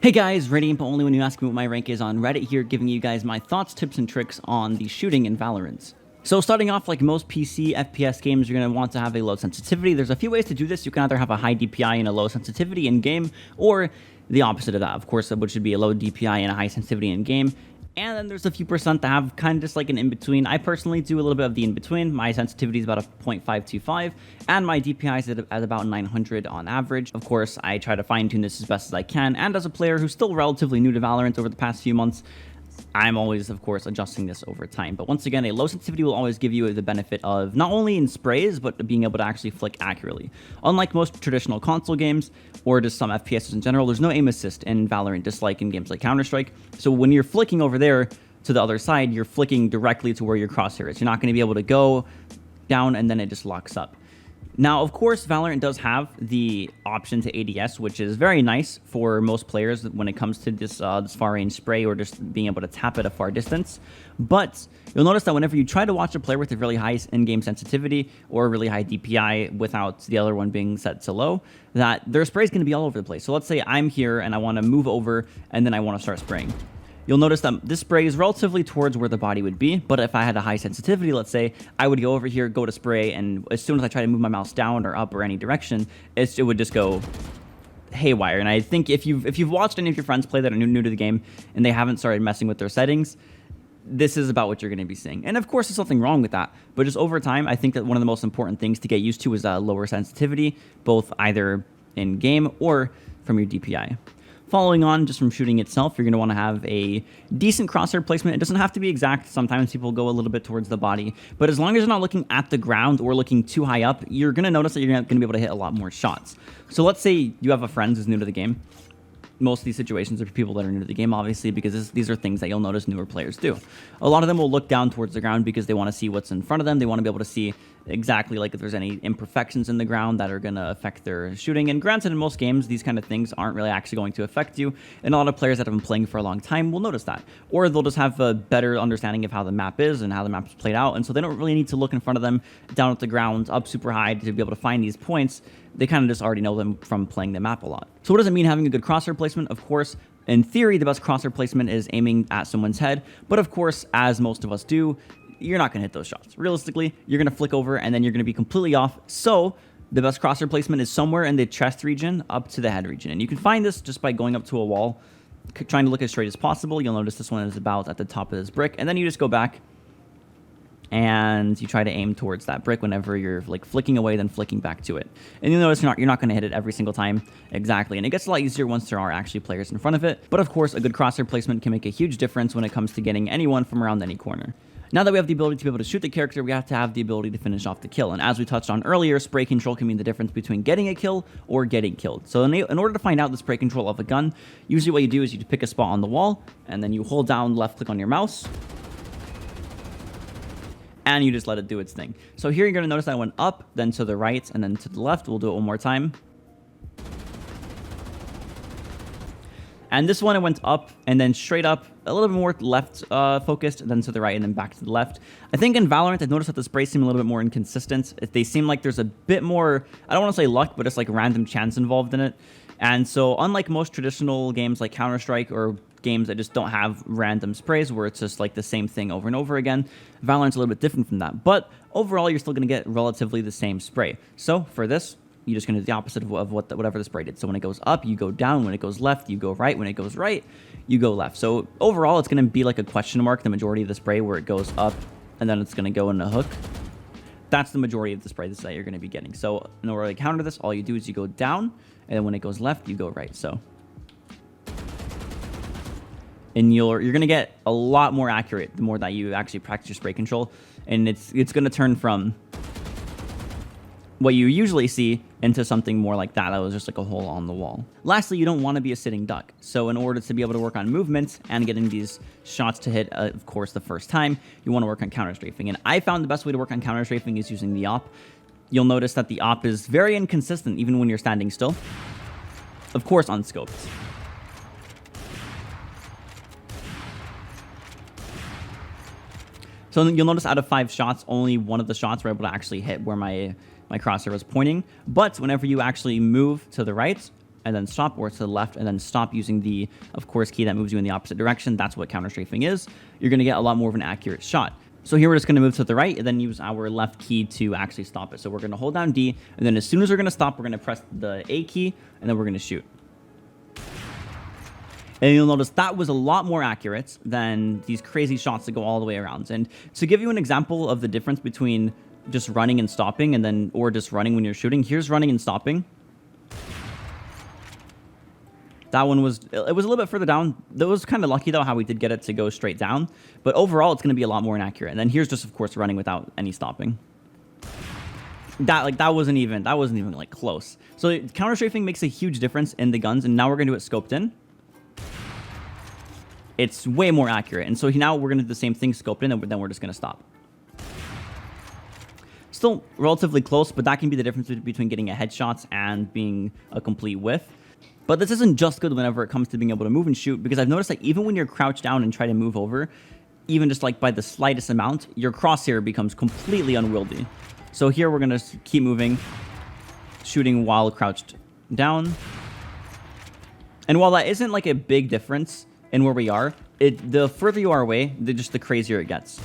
Hey guys, Radiant, but only when you ask me what my rank is on Reddit here, giving you guys my thoughts, tips, and tricks on the shooting in Valorant. So starting off, like most PC FPS games, you're going to want to have a low sensitivity. There's a few ways to do this. You can either have a high DPI and a low sensitivity in game, or the opposite of that, of course, which would be a low DPI and a high sensitivity in game. And then there's a few percent that have kind of just like an in-between. I personally do a little bit of the in-between. My sensitivity is about a 0.525, and my DPI is at about 900 on average. Of course, I try to fine-tune this as best as I can, and as a player who's still relatively new to Valorant over the past few months, I'm always, of course, adjusting this over time. But once again, a low sensitivity will always give you the benefit of not only in sprays, but being able to actually flick accurately. Unlike most traditional console games, or just some FPSs in general, there's no aim assist in Valorant, just like in games like Counter-Strike. So when you're flicking over there to the other side, you're flicking directly to where your crosshair is. You're not going to be able to go down and then it just locks up. Now, of course, Valorant does have the option to ADS, which is very nice for most players when it comes to this far-range spray or just being able to tap at a far distance. But you'll notice that whenever you try to watch a player with a really high in-game sensitivity or really high DPI without the other one being set to low, that their spray is going to be all over the place. So let's say I'm here and I want to move over and then I want to start spraying. You'll notice that this spray is relatively towards where the body would be, but if I had a high sensitivity, let's say, I would go over here, go to spray, and as soon as I try to move my mouse down or up or any direction, it would just go haywire. And I think if you've watched any of your friends play that are new to the game and they haven't started messing with their settings, this is about what you're going to be seeing. And of course, there's nothing wrong with that, but just over time, I think that one of the most important things to get used to is lower sensitivity, both either in game or from your DPI. Following on just from shooting itself, you're going to want to have a decent crosshair placement. It doesn't have to be exact. Sometimes people go a little bit towards the body, but as long as you're not looking at the ground or looking too high up, you're going to notice that you're going to be able to hit a lot more shots. So let's say you have a friend who's new to the game. Most of these situations are for people that are new to the game, obviously, because these are things that you'll notice newer players do. A lot of them will look down towards the ground because they want to see what's in front of them. They want to be able to see exactly like if there's any imperfections in the ground that are going to affect their shooting. And granted, in most games, these kind of things aren't really actually going to affect you. And a lot of players that have been playing for a long time will notice that. Or they'll just have a better understanding of how the map is and how the map is played out. And so they don't really need to look in front of them, down at the ground, up super high to be able to find these points. They kind of just already know them from playing the map a lot. So what does it mean having a good crosshair placement? Of course, in theory, the best crosshair placement is aiming at someone's head. But of course, as most of us do, you're not going to hit those shots. Realistically, you're going to flick over and then you're going to be completely off. So the best crosshair placement is somewhere in the chest region up to the head region. And you can find this just by going up to a wall, trying to look as straight as possible. You'll notice this one is about at the top of this brick. And then you just go back and you try to aim towards that brick whenever you're like flicking away, then flicking back to it. And you'll notice you're not going to hit it every single time exactly. And it gets a lot easier once there are actually players in front of it. But of course, a good crosshair placement can make a huge difference when it comes to getting anyone from around any corner. Now that we have the ability to be able to shoot the character, we have to have the ability to finish off the kill. And as we touched on earlier, spray control can mean the difference between getting a kill or getting killed. So in order to find out the spray control of a gun, usually what you do is you pick a spot on the wall, and then you hold down left click on your mouse, and you just let it do its thing. So here you're going to notice that I went up, then to the right, and then to the left. We'll do it one more time. And this one, I went up and then straight up, a little bit more left focused, then to the right and then back to the left. I think in Valorant, I've noticed that the sprays seem a little bit more inconsistent. They seem like there's a bit more, I don't want to say luck, but it's like random chance involved in it. And so unlike most traditional games like Counter-Strike or games that just don't have random sprays where it's just like the same thing over and over again, Valorant's a little bit different from that. But overall, you're still going to get relatively the same spray. So for this, you're just going to do the opposite of whatever the spray did. So when it goes up, you go down. When it goes left, you go right. When it goes right, you go left. So overall, it's going to be like a question mark, the majority of the spray, where it goes up and then it's going to go in a hook. That's the majority of the spray that you're going to be getting. So in order to counter this, all you do is you go down, and then when it goes left, you go right. So, and you're going to get a lot more accurate the more that you actually practice your spray control, and it's going to turn from what you usually see into something more like that was just like a hole on the wall. Lastly, you don't want to be a sitting duck. So in order to be able to work on movement and getting these shots to hit, of course, the first time, you want to work on counter strafing. And I found the best way to work on counter strafing is using the op. You'll notice that the op is very inconsistent even when you're standing still. Of course, unscoped. So you'll notice out of 5 shots, only one of the shots were able to actually hit where my crosshair was pointing. But whenever you actually move to the right, and then stop, or to the left and then stop using the, of course, key that moves you in the opposite direction. That's what counter strafing is. You're going to get a lot more of an accurate shot. So here we're just going to move to the right and then use our left key to actually stop it. So we're going to hold down D, and then as soon as we're going to stop, we're going to press the A key, and then we're going to shoot. And you'll notice that was a lot more accurate than these crazy shots that go all the way around. And to give you an example of the difference between just running and stopping, and then, or just running when you're shooting, here's running and stopping. That one was, it was a little bit further down. That was kind of lucky though how we did get it to go straight down. But overall, it's going to be a lot more inaccurate. And then here's just, of course, running without any stopping. That wasn't even like close. So counter strafing makes a huge difference in the guns. And now we're going to do it scoped in. It's way more accurate. And so now we're going to do the same thing scoped in, and then we're just going to stop. Still relatively close, but that can be the difference between getting a headshot and being a complete whiff. But this isn't just good whenever it comes to being able to move and shoot, because I've noticed that even when you're crouched down and try to move over, even just like by the slightest amount, your crosshair becomes completely unwieldy. So here we're going to keep moving, shooting while crouched down. And while that isn't like a big difference in where we are, the further you are away, the crazier it gets.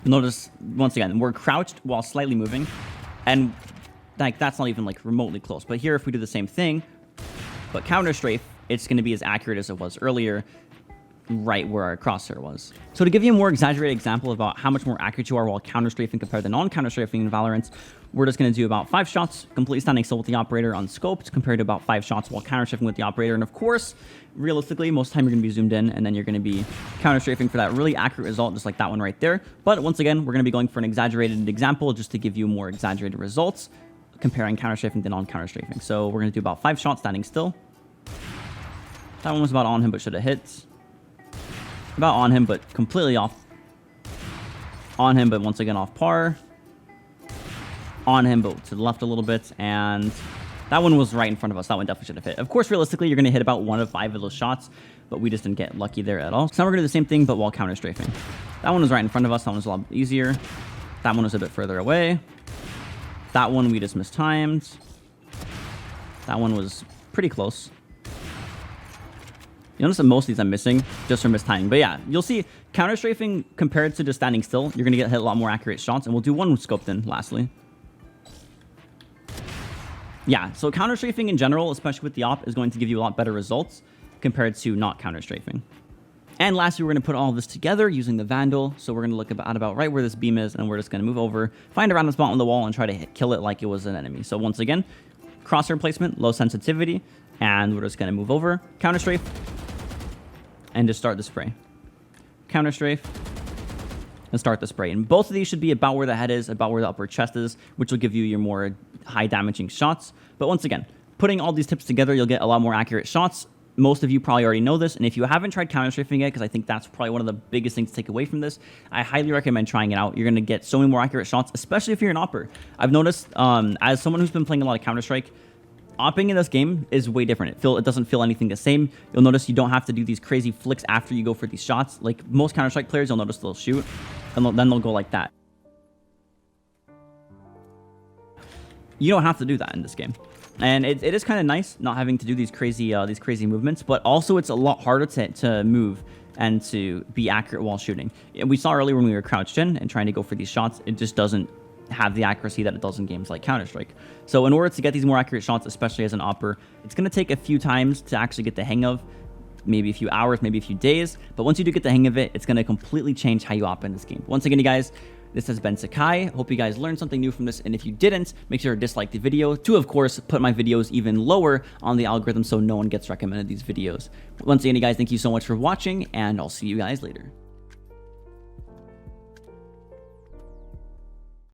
Notice, once again, we're crouched while slightly moving, and like that's not even like remotely close. But here, if we do the same thing, but counter strafe, it's going to be as accurate as it was earlier, right where our crosshair was. So to give you a more exaggerated example about how much more accurate you are while counter strafing compared to non-counter strafing in Valorant, we're just going to do about 5 shots completely standing still with the operator unscoped compared to about 5 shots while counter strafing with the operator. And of course, realistically, most of the time you're going to be zoomed in, and then you're going to be counter strafing for that really accurate result, just like that one right there. But once again, we're going to be going for an exaggerated example just to give you more exaggerated results comparing counter strafing to non-counter strafing. So we're going to do about 5 shots standing still. That one was about on him, but should have hit. About on him, but completely off. On him, but once again off par. On him, but to the left a little bit. And that one was right in front of us. That one definitely should have hit. Of course, realistically, you're going to hit about 1 of 5 of those shots, but we just didn't get lucky there at all. So now we're going to do the same thing, but while counter strafing. That one was right in front of us. That one was a lot easier. That one was a bit further away. That one we just mistimed. That one was pretty close. You notice that most of these I'm missing just from mistiming. But yeah, you'll see counter strafing compared to just standing still, you're going to get hit a lot more accurate shots. And we'll do one scoped in lastly. Yeah, so counter strafing in general, especially with the op, is going to give you a lot better results compared to not counter strafing. And lastly, we're going to put all of this together using the Vandal. So we're going to look at about right where this beam is, and we're just going to move over, find a random spot on the wall, and try to kill it like it was an enemy. So once again, crosshair placement, low sensitivity, and we're just going to move over, counter strafe, and just start the spray. Counter strafe, and start the spray. And both of these should be about where the head is, about where the upper chest is, which will give you your more high damaging shots. But once again, putting all these tips together, you'll get a lot more accurate shots. Most of you probably already know this, and if you haven't tried counter strafing yet, because I think that's probably one of the biggest things to take away from this, I highly recommend trying it out. You're going to get so many more accurate shots, especially if you're an opper. I've noticed, as someone who's been playing a lot of Counter-Strike, opping in this game is way different. It doesn't feel anything the same. You'll notice you don't have to do these crazy flicks after you go for these shots. Like most Counter-Strike players, you'll notice they'll shoot, and then they'll go like that. You don't have to do that in this game. And it is kind of nice not having to do these crazy movements, but also it's a lot harder to move and to be accurate while shooting. We saw earlier when we were crouched in and trying to go for these shots, it just doesn't have the accuracy that it does in games like Counter-Strike. So in order to get these more accurate shots, especially as an opper, it's going to take a few times to actually get the hang of, maybe a few hours, maybe a few days. But once you do get the hang of it, it's going to completely change how you op in this game. Once again, you guys, this has been Sakai. Hope you guys learned something new from this. And if you didn't, make sure to dislike the video to, of course, put my videos even lower on the algorithm so no one gets recommended these videos. Once again, you guys, thank you so much for watching, and I'll see you guys later.